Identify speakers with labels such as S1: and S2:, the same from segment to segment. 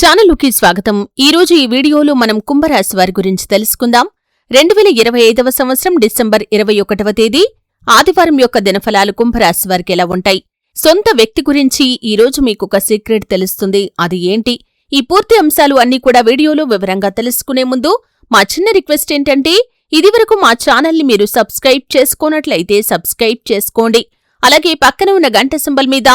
S1: ఛానలుకి స్వాగతం. ఈరోజు ఈ వీడియోలో మనం కుంభరాశి వారి గురించి తెలుసుకుందాం. 2025వ సంవత్సరం డిసెంబర్ 21వ తేదీ ఆదివారం యొక్క దినఫలాలు కుంభరాశి వారికి ఎలా ఉంటాయి? సొంత వ్యక్తి గురించి ఈరోజు మీకొక సీక్రెట్ తెలుస్తుంది. అది ఏంటి? ఈ పూర్తి అంశాలు అన్నీ కూడా వీడియోలో వివరంగా తెలుసుకునే ముందు మా చిన్న రిక్వెస్ట్ ఏంటంటే, ఇదివరకు మా ఛానల్ని మీరు సబ్స్క్రైబ్ చేసుకోనట్లయితే సబ్స్క్రైబ్ చేసుకోండి. అలాగే పక్కన ఉన్న గంట సింబల్ మీద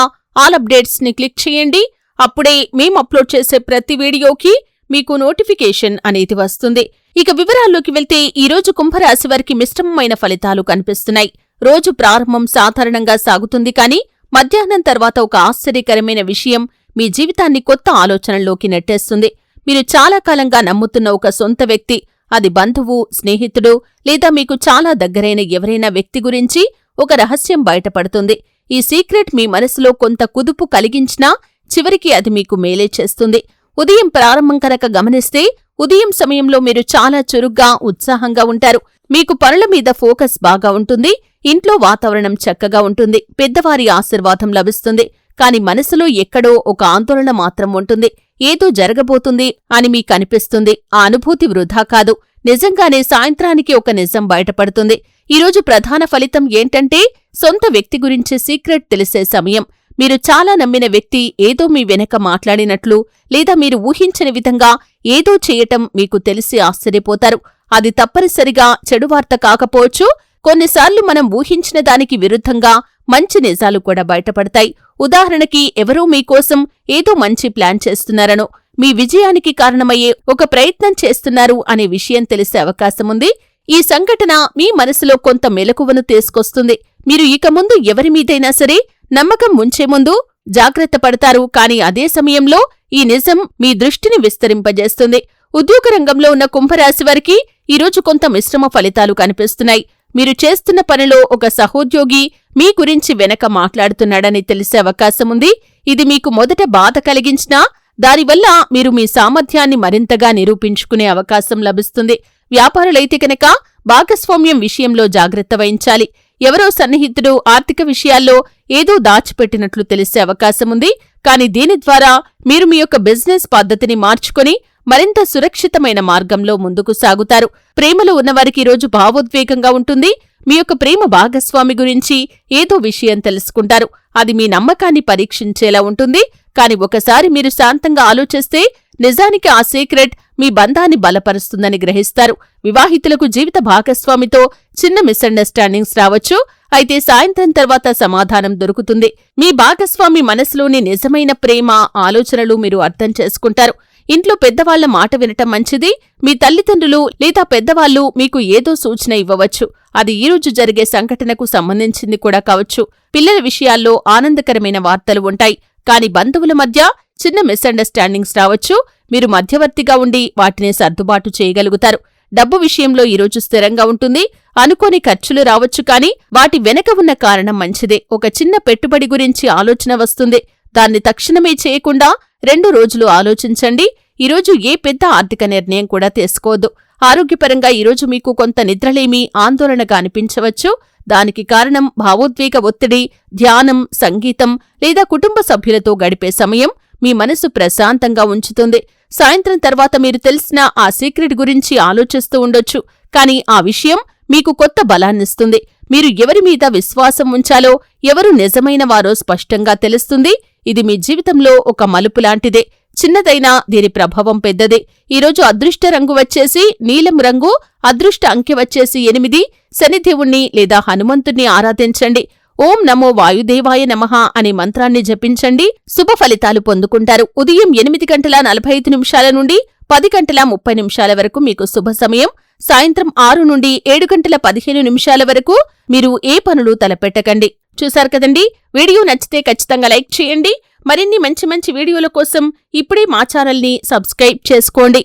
S1: ఆల్ అప్డేట్స్ ని క్లిక్ చేయండి. అప్పుడే మేం అప్లోడ్ చేసే ప్రతి వీడియోకి మీకు నోటిఫికేషన్ అనేది వస్తుంది. ఇక వివరాల్లోకి వెళ్తే ఈరోజు కుంభరాశి వారికి మిశ్రమమైన ఫలితాలు కనిపిస్తున్నాయి. రోజు ప్రారంభం సాధారణంగా సాగుతుంది, కానీ మధ్యాహ్నం తర్వాత ఒక ఆశ్చర్యకరమైన విషయం మీ జీవితాన్ని కొత్త ఆలోచనల్లోకి నెట్టేస్తుంది. మీరు చాలా కాలంగా నమ్ముతున్న ఒక సొంత వ్యక్తి, అది బంధువు, స్నేహితుడు లేదా మీకు చాలా దగ్గరైన ఎవరైనా వ్యక్తి గురించి ఒక రహస్యం బయటపడుతుంది. ఈ సీక్రెట్ మీ మనసులో కొంత కుదుపు కలిగించినా చివరికి అది మీకు మేలే చేస్తుంది. ఉదయం ప్రారంభం కనుక గమనిస్తే, ఉదయం సమయంలో మీరు చాలా చురుగ్గా, ఉత్సాహంగా ఉంటారు. మీకు పనుల మీద ఫోకస్ బాగా ఉంటుంది. ఇంట్లో వాతావరణం చక్కగా ఉంటుంది. పెద్దవారి ఆశీర్వాదం లభిస్తుంది. కాని మనసులో ఎక్కడో ఒక ఆందోళన మాత్రం ఉంటుంది. ఏదో జరగబోతుంది అని మీకనిపిస్తుంది. ఆ అనుభూతి వృధా కాదు. నిజంగానే సాయంత్రానికి ఒక నిజం బయటపడుతుంది. ఈరోజు ప్రధాన ఫలితం ఏంటంటే, సొంత వ్యక్తి గురించి సీక్రెట్ తెలిసే సమయం. మీరు చాలా నమ్మిన వ్యక్తి ఏదో మీ వెనక మాట్లాడినట్లు లేదా మీరు ఊహించని విధంగా ఏదో చేయటం మీకు తెలిసి ఆశ్చర్యపోతారు. అది తప్పనిసరిగా చెడువార్త కాకపోవచ్చు. కొన్నిసార్లు మనం ఊహించిన దానికి విరుద్ధంగా మంచి నిజాలు కూడా బయటపడతాయి. ఉదాహరణకి, ఎవరో మీకోసం ఏదో మంచి ప్లాన్ చేస్తున్నారనో, మీ విజయానికి కారణమయ్యే ఒక ప్రయత్నం చేస్తున్నారు అనే విషయం తెలిసే అవకాశముంది. ఈ సంఘటన మీ మనసులో కొంత మెలకువను తీసుకొస్తుంది. మీరు ఇక ముందు ఎవరిమీదైనా సరే నమ్మకం ఉంచే ముందు జాగ్రత్త పడతారు. కాని అదే సమయంలో ఈ నిజం మీ దృష్టిని విస్తరింపజేస్తుంది. ఉద్యోగ రంగంలో ఉన్న కుంభరాశి వారికి ఈరోజు కొంత మిశ్రమ ఫలితాలు కనిపిస్తున్నాయి. మీరు చేస్తున్న పనిలో ఒక సహోద్యోగి మీ గురించి వెనక మాట్లాడుతున్నాడని తెలిసే అవకాశముంది. ఇది మీకు మొదట బాధ కలిగించినా దానివల్ల మీరు మీ సామర్థ్యాన్ని మరింతగా నిరూపించుకునే అవకాశం లభిస్తుంది. వ్యాపారులైతే కనుక భాగస్వామ్యం విషయంలో జాగ్రత్త వహించాలి. ఎవరో సన్నిహితుడు ఆర్థిక విషయాల్లో ఏదో దాచిపెట్టినట్లు తెలిసే అవకాశముంది. కాని దీని ద్వారా మీరు మీ యొక్క బిజినెస్ పద్ధతిని మార్చుకుని మరింత సురక్షితమైన మార్గంలో ముందుకు సాగుతారు. ప్రేమలో ఉన్నవారికి ఈరోజు భావోద్వేగంగా ఉంటుంది. మీ యొక్క ప్రేమ భాగస్వామి గురించి ఏదో విషయం తెలుసుకుంటారు. అది మీ నమ్మకాన్ని పరీక్షించేలా ఉంటుంది. కాని ఒకసారి మీరు శాంతంగా ఆలోచిస్తే నిజానికి ఆ సీక్రెట్ మీ బంధాన్ని బలపరుస్తుందని గ్రహిస్తారు. వివాహితులకు జీవిత భాగస్వామితో చిన్న మిస్అండర్స్టాండింగ్స్ రావచ్చు. అయితే సాయంత్రం తర్వాత సమాధానం దొరుకుతుంది. మీ భాగస్వామి మనసులోని నిజమైన ప్రేమ, ఆలోచనలు మీరు అర్థం చేసుకుంటారు. ఇంట్లో పెద్దవాళ్ల మాట వినటం మంచిది. మీ తల్లిదండ్రులు లేదా పెద్దవాళ్లు మీకు ఏదో సూచన ఇవ్వవచ్చు. అది ఈరోజు జరిగే సంఘటనకు సంబంధించింది కూడా కావచ్చు. పిల్లల విషయాల్లో ఆనందకరమైన వార్తలు ఉంటాయి. కాని బంధువుల మధ్య చిన్న మిస్అండర్స్టాండింగ్స్ రావచ్చు. మీరు మధ్యవర్తిగా ఉండి వాటిని సర్దుబాటు చేయగలుగుతారు. డబ్బు విషయంలో ఈరోజు స్థిరంగా ఉంటుంది. అనుకోని ఖర్చులు రావచ్చు, కాని వాటి వెనక ఉన్న కారణం మంచిదే. ఒక చిన్న పెట్టుబడి గురించి ఆలోచన వస్తుంది. దాన్ని తక్షణమే చేయకుండా 2 రోజులు ఆలోచించండి. ఈరోజు ఏ పెద్ద ఆర్థిక నిర్ణయం కూడా తీసుకోవద్దు. ఆరోగ్యపరంగా ఈరోజు మీకు కొంత నిద్రలేమి, ఆందోళనగా అనిపించవచ్చు. దానికి కారణం భావోద్వేగ ఒత్తిడి, ధ్యానం, సంగీతం లేదా కుటుంబ సభ్యులతో గడిపే సమయం మీ మనసు ప్రశాంతంగా ఉంచుతుంది. సాయంత్రం తర్వాత మీరు తెలిసిన ఆ సీక్రెట్ గురించి ఆలోచిస్తూ ఉండొచ్చు. కాని ఆ విషయం మీకు కొత్త బలాన్నిస్తుంది. మీరు ఎవరి మీద విశ్వాసం ఉంచాలో, ఎవరు నిజమైన వారో స్పష్టంగా తెలుస్తుంది. ఇది మీ జీవితంలో ఒక మలుపు లాంటిదే. చిన్నదైనా దీని ప్రభావం పెద్దదే. ఈరోజు అదృష్ట రంగు వచ్చేసి నీలం రంగు, అదృష్ట అంకె వచ్చేసి 8. శనిదేవుణ్ణి లేదా హనుమంతుణ్ణి ఆరాధించండి. ఓం నమో వాయుదేవాయ నమః అనే మంత్రాన్ని జపించండి. శుభ ఫలితాలు పొందుకుంటారు. ఉదయం 8:45 నిమిషాల నుండి 10:30 నిమిషాల వరకు మీకు శుభ సమయం. సాయంత్రం 6 నుండి 7:15 నిమిషాల వరకు మీరు ఏ పనులు తలపెట్టకండి. చూశారు కదండి. వీడియో నచ్చితే ఖచ్చితంగా లైక్ చేయండి. మరిన్ని మంచి మంచి వీడియోల కోసం ఇప్పుడే మా ఛానల్ని సబ్స్క్రైబ్ చేసుకోండి.